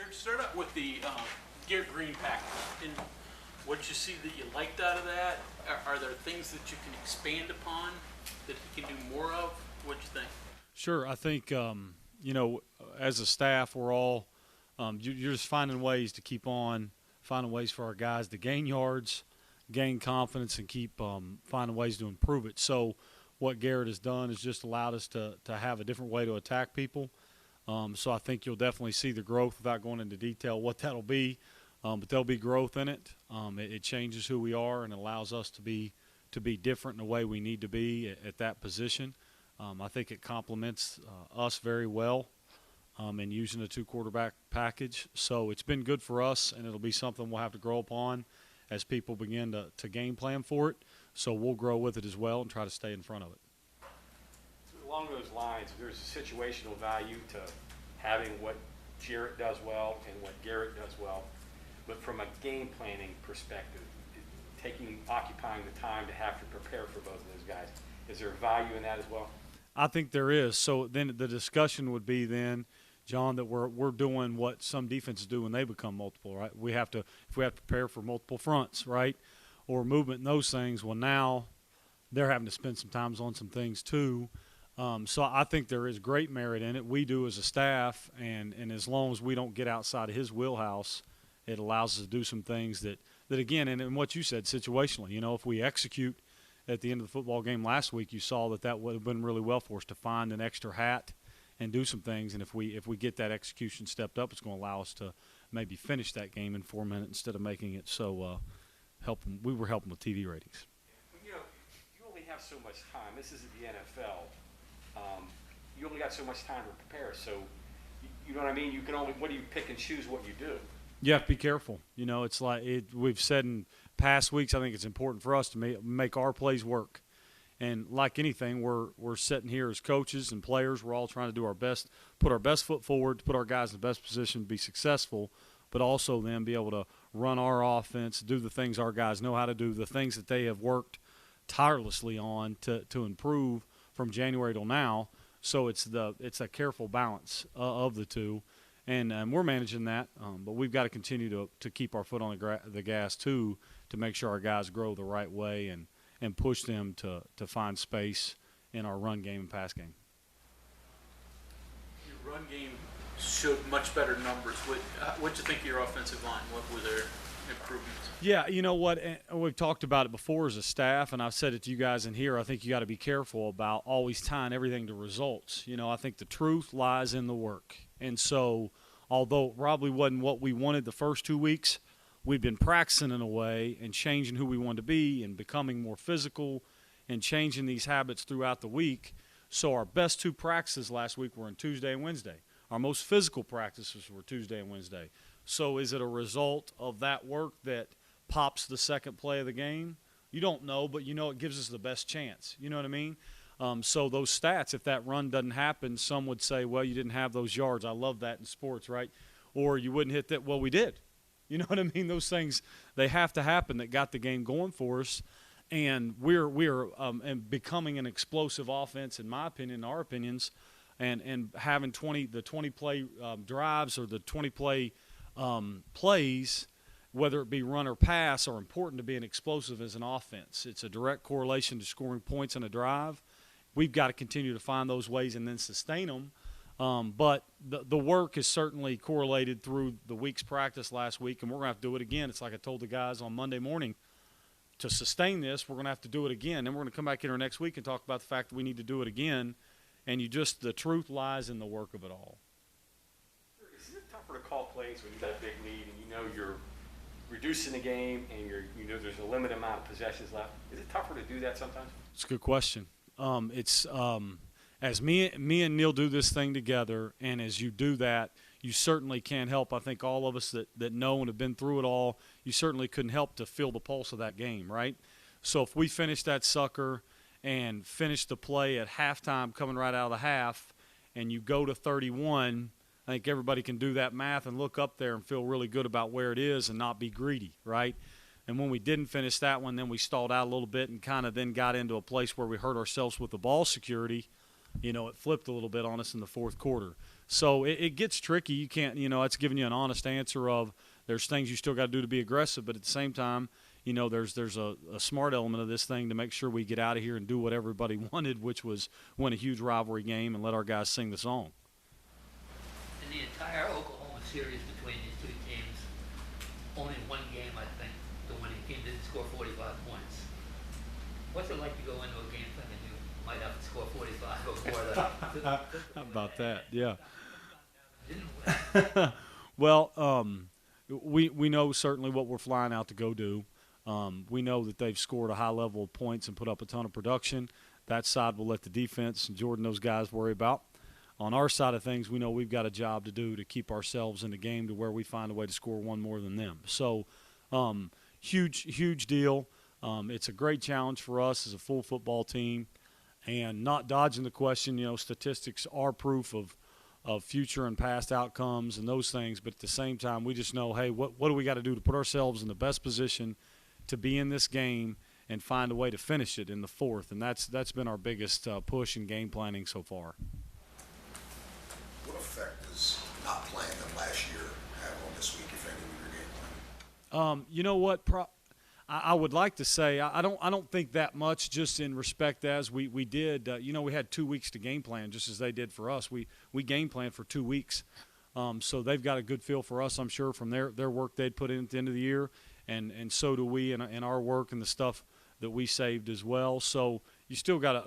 Gerad, start out with the Garrett Green package. And what you see that you liked out of that? Are there things that you can expand upon that he can do more of? What you think? Sure. I think, as a staff, we're all you're just finding ways to keep on finding ways for our guys to gain yards, gain confidence, and keep finding ways to improve it. So what Gerad has done is just allowed us to have a different way to attack people. So I think you'll definitely see the growth without going into detail what that'll be. But there'll be growth in it. It changes who we are and allows us to be different in the way we need to be at that position. I think it complements us very well in using a two-quarterback package. So it's been good for us, and it'll be something we'll have to grow upon as people begin to game plan for it. So we'll grow with it as well and try to stay in front of it. Along those lines, there's a situational value to having what Jarrett does well and what Garrett does well. But from a game planning perspective, occupying the time to have to prepare for both of those guys, is there value in that as well? I think there is. So then the discussion would be then, John, that we're doing what some defenses do when they become multiple, right? If we have to prepare for multiple fronts, right, or movement and those things. Well, now they're having to spend some time on some things too. So I think there is great merit in it. We do as a staff, and as long as we don't get outside of his wheelhouse, it allows us to do some things that again, and what you said, situationally, if we execute at the end of the football game last week, you saw that would have been really well for us to find an extra hat and do some things. And if we get that execution stepped up, it's going to allow us to maybe finish that game in 4 minutes instead of making it so we were helping with TV ratings. You only have so much time. This isn't the NFL. You only got so much time to prepare. So, you know what I mean? You can only, what do you pick and choose what you do? You have to be careful. It's like we've said in past weeks, I think it's important for us to make our plays work. And like anything, we're sitting here as coaches and players. We're all trying to do our best, put our best foot forward, to put our guys in the best position to be successful, but also then be able to run our offense, do the things our guys know how to do, the things that they have worked tirelessly on to improve from January till now. So it's a careful balance of the two. And we're managing that, but we've got to continue to keep our foot on the gas, too, to make sure our guys grow the right way and push them to find space in our run game and pass game. Your run game showed much better numbers. What'd you think of your offensive line? What were their improvements? Yeah, you know what? We've talked about it before as a staff, and I've said it to you guys in here. I think you got to be careful about always tying everything to results. I think the truth lies in the work. And so, although it probably wasn't what we wanted the first 2 weeks, we've been practicing in a way and changing who we want to be and becoming more physical and changing these habits throughout the week. So our best two practices last week were on Tuesday and Wednesday. Our most physical practices were Tuesday and Wednesday. So is it a result of that work that pops the second play of the game? You don't know, but it gives us the best chance. You know what I mean? So those stats, if that run doesn't happen, some would say, well, you didn't have those yards. I love that in sports, right? Or you wouldn't hit that. Well, we did. You know what I mean? Those things, they have to happen that got the game going for us. And we're becoming an explosive offense, in my opinion, in our opinions, and having the 20-play drives or the 20-play plays, whether it be run or pass, are important to being explosive as an offense. It's a direct correlation to scoring points in a drive. We've got to continue to find those ways and then sustain them. But the work is certainly correlated through the week's practice last week, and we're going to have to do it again. It's like I told the guys on Monday morning, to sustain this, we're going to have to do it again. And we're going to come back here next week and talk about the fact that we need to do it again. And the truth lies in the work of it all. Is it tougher to call plays when you got a big lead and you're reducing the game and there's a limited amount of possessions left? Is it tougher to do that sometimes? It's a good question. As me and Neil do this thing together, and as you do that, you certainly can't help. I think all of us that know and have been through it all, you certainly couldn't help to feel the pulse of that game, right? So if we finish that sucker and finish the play at halftime coming right out of the half, and you go to 31, I think everybody can do that math and look up there and feel really good about where it is and not be greedy, right? And when we didn't finish that one, then we stalled out a little bit and kind of then got into a place where we hurt ourselves with the ball security. It flipped a little bit on us in the fourth quarter. So it gets tricky. You can't, it's giving you an honest answer of there's things you still got to do to be aggressive, but at the same time, there's a smart element of this thing to make sure we get out of here and do what everybody wanted, which was win a huge rivalry game and let our guys sing the song. In the entire Oklahoma series between these two teams, only one game, I think, the winning team didn't score 45 points. What's it like to go into a game thinking you might have to score 45 or more? How about that? Yeah. Didn't win. Well, we know certainly what we're flying out to go do. We know that they've scored a high level of points and put up a ton of production. That side will let the defense and Jordan, those guys, worry about. On our side of things, we know we've got a job to do to keep ourselves in the game to where we find a way to score one more than them. So, huge deal. It's a great challenge for us as a full football team. And not dodging the question, statistics are proof of future and past outcomes and those things. But at the same time, we just know, hey, what do we got to do to put ourselves in the best position to be in this game and find a way to finish it in the fourth? And that's been our biggest push in game planning so far. What effect does not playing them last year have on this week, if any, with your game plan? You know what? I would like to say I don't think that much, just in respect as we did. We had 2 weeks to game plan, just as they did for us. We game planned for 2 weeks, so they've got a good feel for us, I'm sure, from their work they'd put in at the end of the year, and so do we in our work and the stuff that we saved as well. So you still got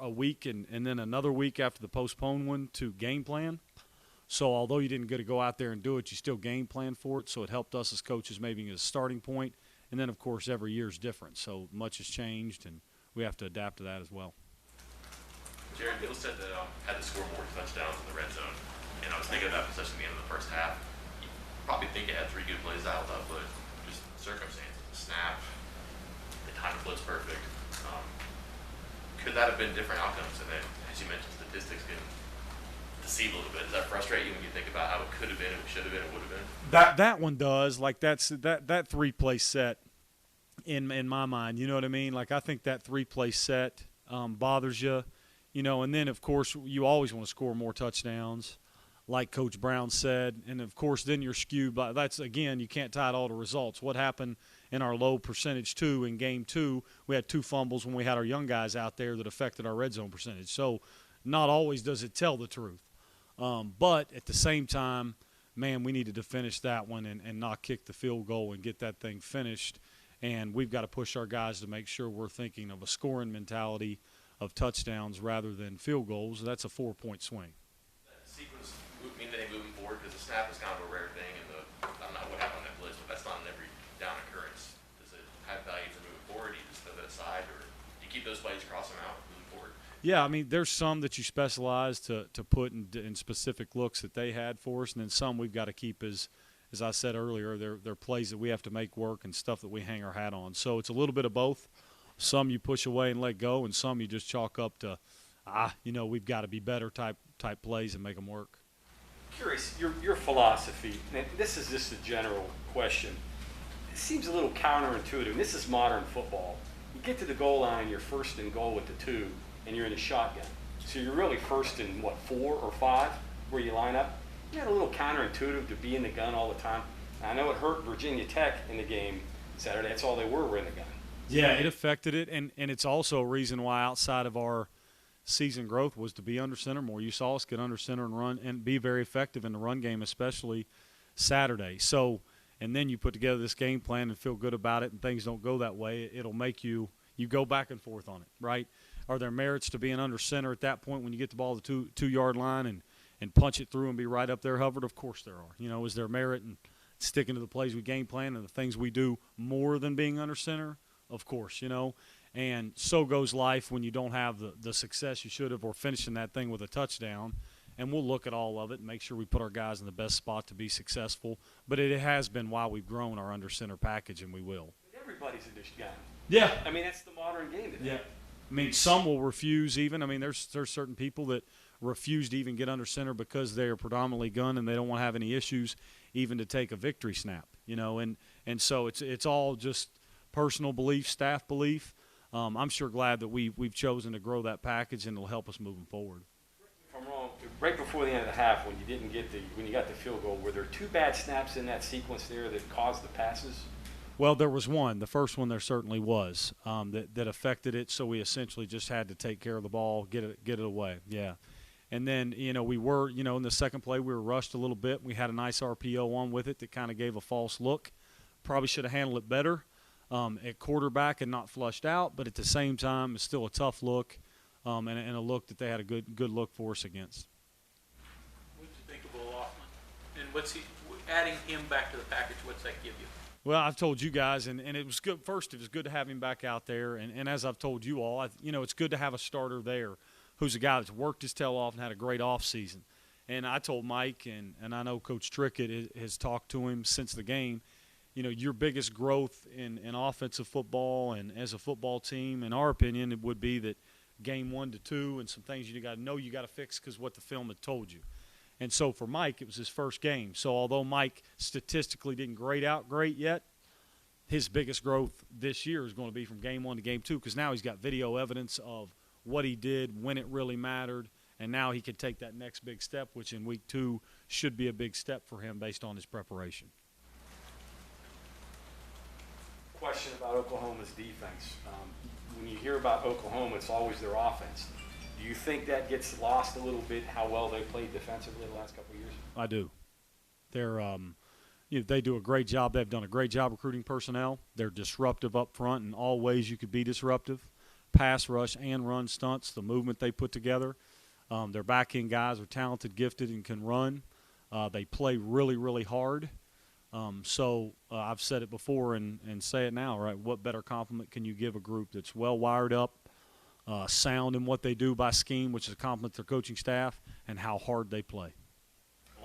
a week and then another week after the postponed one to game plan. So although you didn't get to go out there and do it, you still game plan for it. So it helped us as coaches maybe as a starting point. And then, of course, every year is different. So much has changed, and we have to adapt to that as well. Gerad, Bill said that had to score more touchdowns in the red zone. And I was thinking of that possession at the end of the first half. You probably think it had 3 good plays out of, but just circumstances, the snap, the time to blitz perfect. Could that have been different outcomes? And then, as you mentioned, statistics can deceive a little bit. Does that frustrate you when you think about how it could have been, it should have been, it would have been? That one does. Like that 3-play set in my mind. You know what I mean? Like I think that 3-play set bothers you. And then of course you always want to score more touchdowns, like Coach Brown said. And of course then you're skewed by that's again you can't tie it all to results. What happened in our low percentage 2 in game 2? We had 2 fumbles when we had our young guys out there that affected our red zone percentage. So not always does it tell the truth. But at the same time, man, we needed to finish that one and not kick the field goal and get that thing finished. And we've got to push our guys to make sure we're thinking of a scoring mentality of touchdowns rather than field goals. That's a 4-point swing. That sequence mean anything moving forward? Because the snap is kind of a rare thing, and I don't know what happened on that blitz, but that's not an every down occurrence. Does it have value for moving forward? Do you just throw that aside, or do you keep those plays, cross them out, moving forward? Yeah, I mean, there's some that you specialize to put in specific looks that they had for us, and then some we've got to keep as I said earlier, they're plays that we have to make work and stuff that we hang our hat on. So it's a little bit of both. Some you push away and let go, and some you just chalk up to, we've got to be better type plays and make them work. Curious, your philosophy, and this is just a general question. It seems a little counterintuitive. This is modern football. You get to the goal line, you're first and goal with the 2, and you're in a shotgun. So you're really first in, 4 or 5 where you line up? Isn't that a little counterintuitive to be in the gun all the time? I know it hurt Virginia Tech in the game Saturday. That's all they were in the gun. Yeah, it affected it, and it's also a reason why outside of our season growth was to be under center more. You saw us get under center and run and be very effective in the run game, especially Saturday. So, and then you put together this game plan and feel good about it, and things don't go that way. It'll make you go back and forth on it, right? Are there merits to being under center at that point when you get the ball to the 2-yard line and punch it through and be right up there hovered? Of course there are. Is there merit in sticking to the plays we game plan and the things we do more than being under center? Of course, And so goes life when you don't have the success you should have or finishing that thing with a touchdown. And we'll look at all of it and make sure we put our guys in the best spot to be successful. But it has been why we've grown our under center package, and we will. Everybody's in this gun. Yeah. I mean, that's the modern game today. Yeah. I mean, some will refuse even. I mean, there's certain people that refuse to even get under center because they are predominantly gun and they don't want to have any issues even to take a victory snap, And so it's all just personal belief, staff belief. I'm sure glad that we've chosen to grow that package, and it'll help us moving forward. If I'm wrong, right before the end of the half, when you didn't get when you got the field goal, were there two bad snaps in that sequence there that caused the passes? Well, there was one. The first one there certainly was that affected it. So we essentially just had to take care of the ball, get it away. Yeah. And then, we were, in the second play, we were rushed a little bit. We had a nice RPO on with it that kind of gave a false look. Probably should have handled it better at quarterback and not flushed out. But at the same time, it's still a tough look and a look that they had a good look for us against. What did you think of Will Hoffman? And adding him back to the package, what's that give you? Well, I've told you guys, and it was good. First, it was good to have him back out there. And as I've told you all, it's good to have a starter there who's a guy that's worked his tail off and had a great offseason. And I told Mike, and I know Coach Trickett has talked to him since the game, your biggest growth in offensive football and as a football team, in our opinion, it would be that game 1 to 2 and some things you got to fix because what the film had told you. And so for Mike, it was his first game. So although Mike statistically didn't grade out great yet, his biggest growth this year is going to be from game 1 to game 2 because now he's got video evidence of what he did, when it really mattered, and now he can take that next big step, which in week 2 should be a big step for him based on his preparation. Question about Oklahoma's defense. When you hear about Oklahoma, it's always their offense. Do you think that gets lost a little bit, how well they played defensively the last couple of years? I do. They're they do a great job. They've done a great job recruiting personnel. They're disruptive up front in all ways you could be disruptive. Pass rush and run stunts, the movement they put together. Their back end guys are talented, gifted, and can run. They play really, really hard. So I've said it before and say it now, right? What better compliment can you give a group that's well wired up, sound in what they do by scheme, which is a compliment to their coaching staff, and how hard they play?